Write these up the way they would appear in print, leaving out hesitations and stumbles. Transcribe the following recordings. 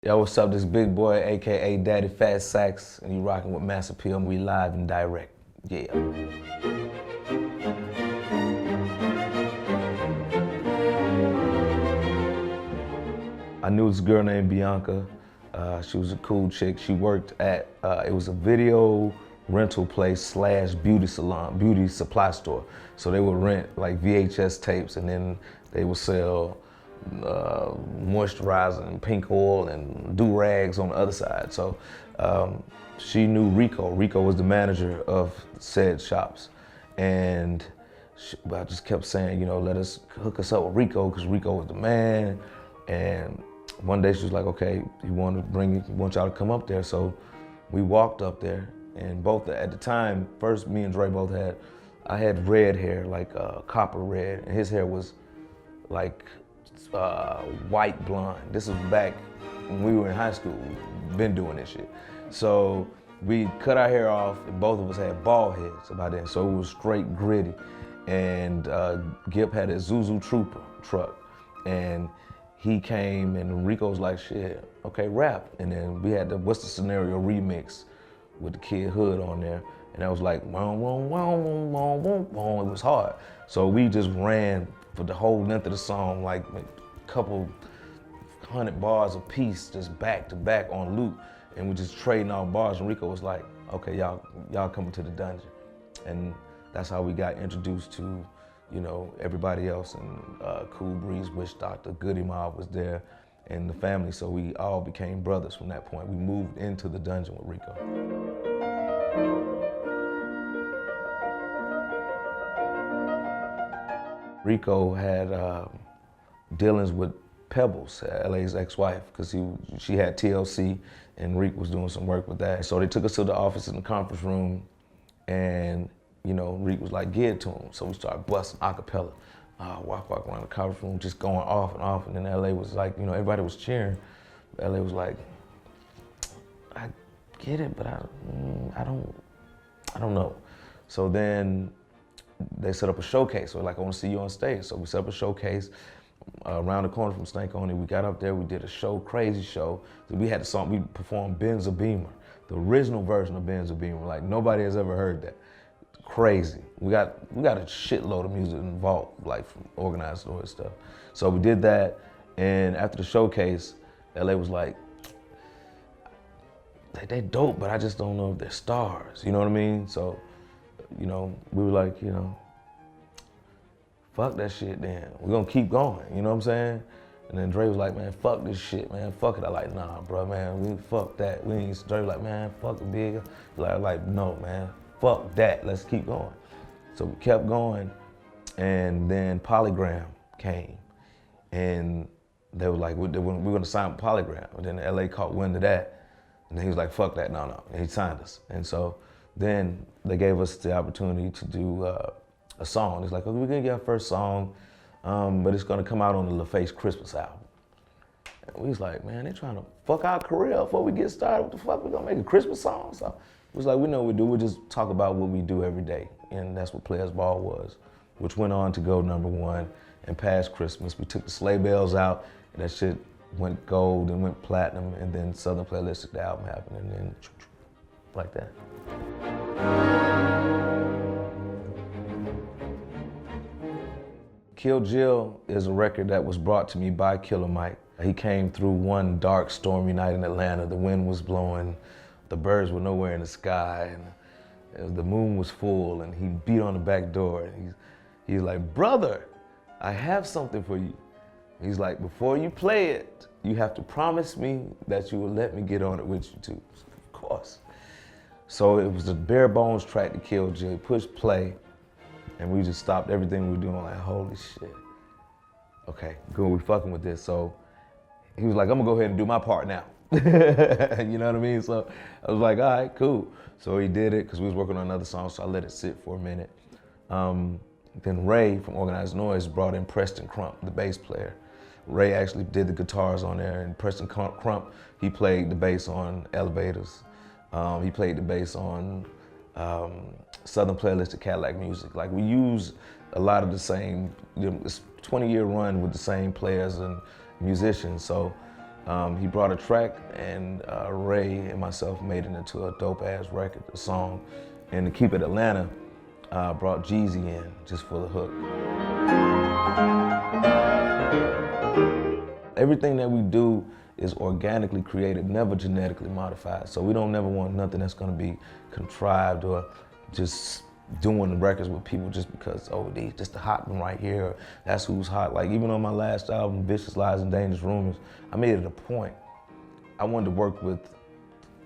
Yo, what's up? This Big Boi, aka Daddy Fat Sax, and you rocking with Mass Appeal. We live and direct. Yeah. I knew this girl named Bianca. She was a cool chick. She worked at, it was a video rental place slash beauty salon, beauty supply store. So they would rent like VHS tapes and then they would sell moisturizer and pink oil and do-rags on the other side. So she knew Rico. Rico was the manager of said shops. And I just kept saying, you know, let us hook us up with Rico because Rico was the man. And one day she was like, okay, he want y'all to come up there. So we walked up there and both, at the time, first me and Dre both I had red hair, like copper red, and his hair was like white blonde. This was back when we were in high school. We've been doing this shit. So we cut our hair off and both of us had bald heads by then. So it was straight gritty. And Gip had a Zuzu Trooper truck. And he came and Rico was like, shit, okay, rap. And then we had the What's the Scenario remix with the Kid Hood on there. And that was like, wom, wom, wom, wom, wom, wom, wom. It was hard. So we just ran for the whole length of the song, like a couple 100 bars a piece, just back to back on loop. And we just trading our bars. And Rico was like, okay, y'all coming to the dungeon. And that's how we got introduced to, you know, everybody else. And Cool Breeze, Witch Doctor, Goody Mob was there, and the family. So we all became brothers from that point. We moved into the dungeon with Rico. Rico had dealings with Pebbles, LA's ex-wife, because she had TLC and Rick was doing some work with that. So they took us to the office in the conference room and, you know, Rick was like, get it to him. So we started busting acapella. Walk around the conference room, just going off and off. And then LA was like, you know, everybody was cheering. LA was like, I get it, but I don't know. So then they set up a showcase. So like, I want to see you on stage. So we set up a showcase around the corner from Stankonia. We got up there, we did a show, crazy show. We had the song, we performed Benz a Beamer, the original version of Benz a Beamer. Like nobody has ever heard that. Crazy. We got a shitload of music in the vault, like from Organized Noise stuff. So we did that, and after the showcase, LA was like, they dope, but I just don't know if they're stars, you know what I mean? So, you know, we were like, you know, fuck that shit then. We're gonna keep going, you know what I'm saying? And then Dre was like, man, fuck this shit, man, fuck it. I like, nah, bro, man, we fuck that. Dre was like, man, fuck it, big. Like, no, man, fuck that, let's keep going. So we kept going, and then Polygram came, and they were like, we're gonna sign with Polygram. And then LA caught wind of that, and then he was like, fuck that, no. And he signed us. And so then they gave us the opportunity to do a song. It's like, okay, we're gonna get our first song, but it's gonna come out on the LaFace Christmas album. And we was like, man, they trying to fuck our career before we get started. What the fuck, we gonna make a Christmas song? So it was like, we know what we do, we just talk about what we do every day. And that's what Players Ball was, which went on to go #1. And past Christmas, we took the sleigh bells out, and that shit went gold and went platinum, and then Southern Playlistic, the album happened, and then like that. Kill Jill is a record that was brought to me by Killer Mike. He came through one dark, stormy night in Atlanta. The wind was blowing, the birds were nowhere in the sky, and the moon was full, and he beat on the back door, and he's like, brother, I have something for you. He's like, before you play it, you have to promise me that you will let me get on it with you too. Of course. So it was the bare bones track to Kill Jill. Push play, and we just stopped everything we were doing, like, holy shit. Okay, good, we fucking with this. So he was like, I'm gonna go ahead and do my part now. You know what I mean? So I was like, all right, cool. So he did it, because we was working on another song, so I let it sit for a minute. Then Ray from Organized Noise brought in Preston Crump, the bass player. Ray actually did the guitars on there, and Preston Crump, he played the bass on Elevators. He played the bass on Southern Playlistic Cadillac Music. Like, we use a lot of the same, it's a 20-year run with the same players and musicians. So He brought a track, and Ray and myself made it into a dope-ass record, a song. And to keep it Atlanta, brought Jeezy in just for the hook. Everything that we do is organically created, never genetically modified. So we don't never want nothing that's gonna be contrived or just doing the records with people just because, oh, they just the hot one right here, or that's who's hot. Like even on my last album, Vicious Lies and Dangerous Rumors, I made it a point. I wanted to work with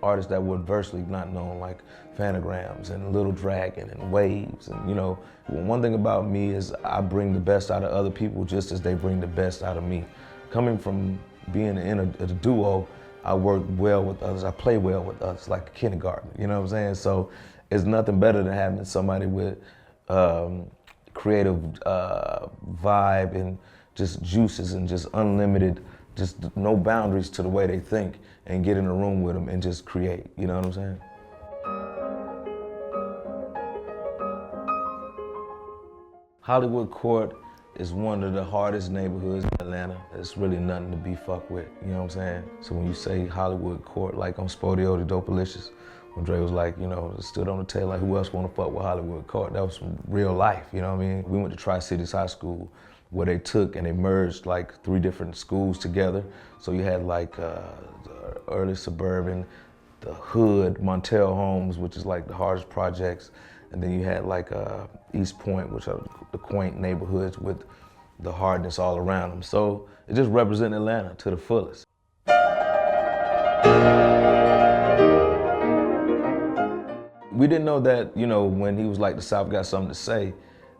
artists that were adversely not known, like Phanograms and Little Dragon and Waves. And you know, one thing about me is I bring the best out of other people just as they bring the best out of me. Coming from being in a duo, I work well with others, I play well with others, like a kindergarten, you know what I'm saying? So it's nothing better than having somebody with creative vibe and just juices and just unlimited, just no boundaries to the way they think, and get in a room with them and just create, you know what I'm saying? Hollywood Court is one of the hardest neighborhoods in Atlanta. It's really nothing to be fucked with, you know what I'm saying? So when you say Hollywood Court, like on SpottieOttieDopaliscious, when Dre was like, you know, stood on the tail like, who else wanna fuck with Hollywood Court? That was from real life, you know what I mean? We went to TriCities High School, where they took and they merged like 3 different schools together. So you had like the early suburban, the hood, Montel Homes, which is like the hardest projects. And then you had like East Point, which are the quaint neighborhoods with the hardness all around them. So it just represented Atlanta to the fullest. We didn't know that, you know, when he was like, the South got something to say,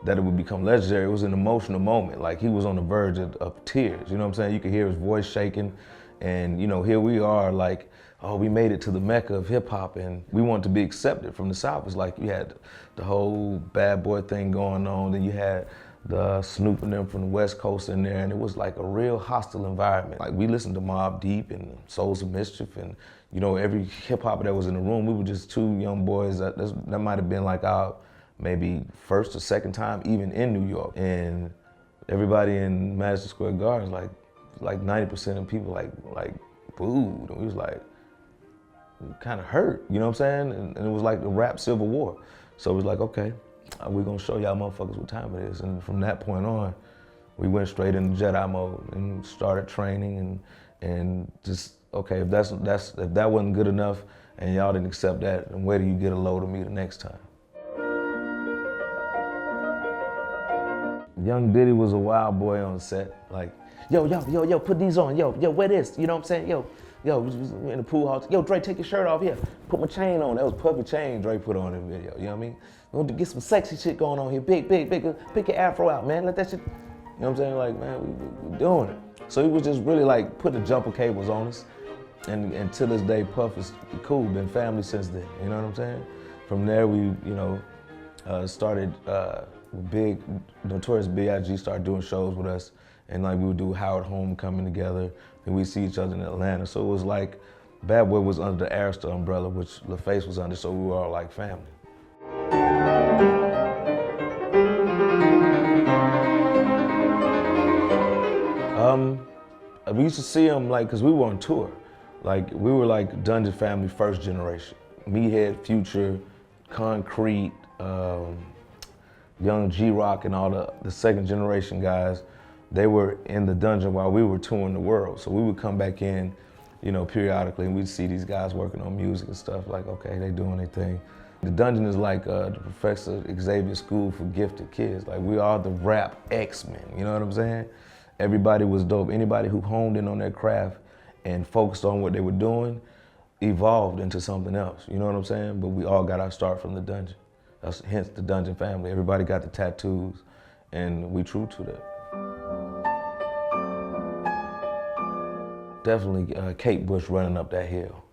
that it would become legendary. It was an emotional moment. Like he was on the verge of tears, you know what I'm saying? You could hear his voice shaking, and you know, here we are like, oh, we made it to the Mecca of hip hop, and we wanted to be accepted from the South. It's like you had the whole bad boy thing going on, then you had the Snoop and them from the West Coast in there, and it was like a real hostile environment. Like we listened to Mobb Deep and Souls of Mischief, and you know, every hip hop that was in the room, we were just 2 young boys. That might have been like our maybe first or second time even in New York. And everybody in Madison Square Garden, like 90% of people like booed, and we was like, kind of hurt, you know what I'm saying? And it was like the rap civil war. So it was like, okay, we're gonna show y'all motherfuckers what time it is. And from that point on, we went straight into Jedi mode and started training and just, okay, if that wasn't good enough and y'all didn't accept that, then where do you get a load of me the next time? Young Diddy was a wild boy on set. Like, yo, put these on. Yo, wear this. You know what I'm saying? Yo, we in the pool house. Yo, Dre, take your shirt off here. Put my chain on. That was puffy chain Dre put on in the video. You know what I mean? We want to get some sexy shit going on here. Big. Pick your afro out, man. Let that shit. You know what I'm saying? Like, man, we doing it. So he was just really like putting the jumper cables on us. And to this day, Puff is cool. Been family since then. You know what I'm saying? From there, we, you know, started. Big, Notorious B.I.G. started doing shows with us, and like we would do Howard Homecoming together, and we'd see each other in Atlanta. So it was like, Bad Boy was under the Arista umbrella, which LaFace was under, so we were all like family. We used to see him like, cause we were on tour. Like we were like Dungeon Family first generation. Meathead, Future, Concrete, Young G-Rock and all the second generation guys, they were in the dungeon while we were touring the world. So we would come back in, you know, periodically, and we'd see these guys working on music and stuff, like, okay, they doing their thing. The dungeon is like the Professor Xavier School for gifted kids. Like we are the rap X-Men, you know what I'm saying? Everybody was dope. Anybody who honed in on their craft and focused on what they were doing evolved into something else, you know what I'm saying? But we all got our start from the dungeon. That's hence the Dungeon family. Everybody got the tattoos, and we true to that. Definitely Kate Bush, Running Up That Hill.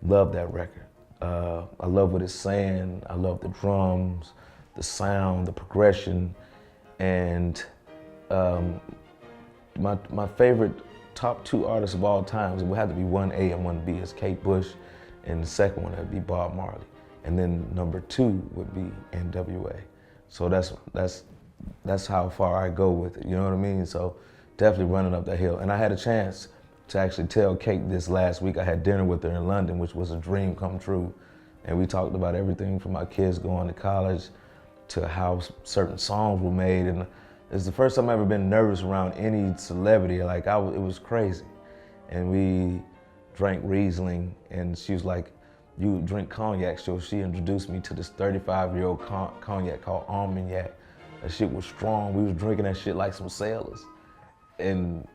Love that record. I love what it's saying. I love the drums, the sound, the progression, and my favorite top 2 artists of all times, it would have to be 1A and 1B, is Kate Bush, and the second one would be Bob Marley. And then number 2 would be NWA. So that's how far I go with it, you know what I mean? So definitely Running Up That Hill. And I had a chance to actually tell Kate this last week. I had dinner with her in London, which was a dream come true. And we talked about everything from my kids going to college to how certain songs were made. And it's the first time I've ever been nervous around any celebrity. Like, it was crazy. And we drank Riesling, and she was like, you drink cognac. So she introduced me to this 35-year-old cognac called Armagnac. That shit was strong. We was drinking that shit like some sailors. And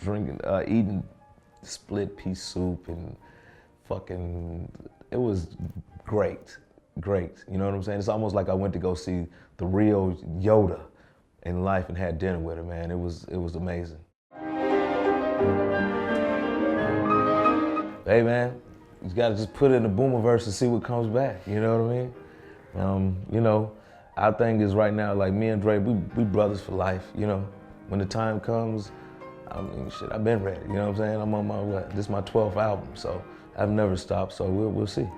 drinking, eating split pea soup and fucking, it was great, great. You know what I'm saying? It's almost like I went to go see the real Yoda in life and had dinner with her, man. It was amazing. Hey, man, you gotta just put it in the Boomiverse and see what comes back, you know what I mean? You know, our thing is right now, like me and Dre, we brothers for life, you know? When the time comes, I mean, shit, I've been ready, you know what I'm saying? I'm on my, this is my 12th album, so I've never stopped, so we'll see.